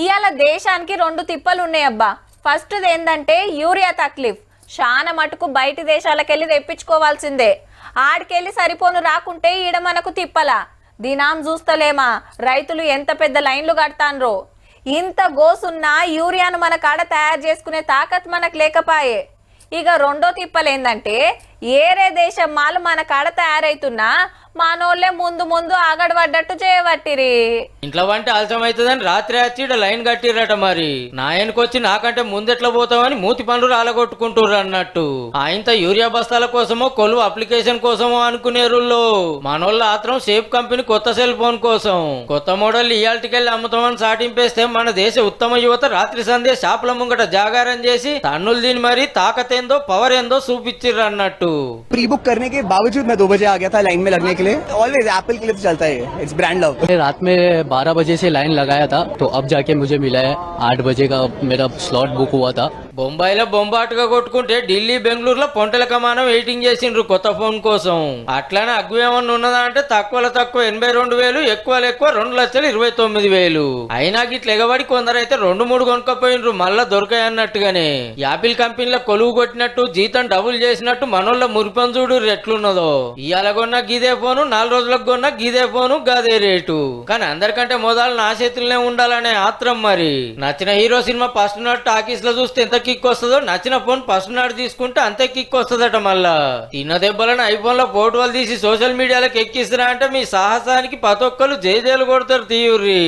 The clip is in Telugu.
ఇవాళ దేశానికి రెండు తిప్పలు ఉన్నాయి అబ్బా. ఫస్ట్ ఏంటంటే యూరియా తక్లీఫ్. చాలా మటుకు బయటి దేశాలకెళ్ళి తెప్పించుకోవాల్సిందే. ఆడికెళ్ళి సరిపోను రాకుంటే ఈడ మనకు తిప్పలా. దినాం చూస్తలేమా రైతులు ఎంత పెద్ద లైన్లు కడతాన్రో. ఇంత గోసున్నా యూరియాను మన కాడ తయారు చేసుకునే తాకత్ మనకు లేకపాయే. ఇక రెండో తిప్పలేందంటే ఏరే దేశం మాలు మన కాడ తయారైతున్నా మనోళ్ళే ముందు ముందు ఆగడబడ్డట్టు చేయబట్టిరి. ఇంట్లో వంట ఆలస్యం అవుతుందని రాత్రి వచ్చి లైన్ కట్టిరట. మరి నాయనకొచ్చి నాకంటే ముందెట్లా పోతామని మూతి పనులు రాలగొట్టుకుంటుర్రు అన్నట్టు. ఆయనతో యూరియా బస్తాల కోసమో కొలువు అప్లికేషన్ కోసమో అనుకునేరుల్లో మనోళ్ళ ఆత్రం షేప్ కంపెనీ కొత్త సెల్ ఫోన్ కోసం కొత్త మోడల్ ఇయాల్టికెళ్ళి అమ్ముతామని సాటింపేస్తే మన దేశ ఉత్తమ యువత రాత్రి సందే షాపుల ముంగట జాగారం చేసి తన్నులు దీని మరి తాకతేందో పవర్ ఏందో చూపించిర్రు అన్నట్టు. प्री बुक करने के बावजूद मैं 2 बजे आ गया था लाइन में लगने के लिए. ऑलवेज एप्पल क्लिप्स चलता है, इट्स ब्रांड लव. रात में 12 बजे से लाइन लगाया था तो अब जाके मुझे मिला है. 8 बजे का मेरा स्लॉट बुक हुआ था. బొంబాయిలో బొంబాటుగా కొట్టుకుంటే ఢిల్లీ బెంగళూరులో పొంటల కమానం వెయిటింగ్ చేసిండ్రు కొత్త ఫోన్ కోసం. అట్లానే అగ్గు ఏమన్నా ఉన్నదా అంటే తక్కువలో తక్కువ 82,000, ఎక్కువలో ఎక్కువ 2,29,000. అయినా గిట్ల ఎగబడి కొందరైతే 2-3 కొనుక్కపోయినరు మళ్ళా దొరకాయన్నట్టుగానే. యాపిల్ కంపెనీలో కొలువు కొట్టినట్టు జీతం డబుల్ చేసినట్టు మనోళ్ళ మురిపం చూడు ఎట్లున్నదో. ఇవాళ కొన్న గీదే ఫోను 4 రోజులకు కొన్న గీదే ఫోను గదే రేటు. కానీ అందరికంటే మొదలు నా చేతుల్లోనే ఉండాలనే ఆత్రం. మరి నచ్చిన హీరో సినిమా ఫస్ట్ నాడు టాకీస్ లో చూస్తే ఎంత కిక్ వస్తుందో నచ్చిన ఫోన్ ఫస్ట్ నాడు తీసుకుంటే అంతే కిక్ వస్తుందట. మళ్ళా తిన్న దెబ్బలను ఐఫోన్ లో ఫోటోలు తీసి సోషల్ మీడియాలోకి ఎక్కిస్తున్నా అంటే మీ సాహసానికి ప్రతి ఒక్కరు జైజేలు కొడతారు తీయుర్రి.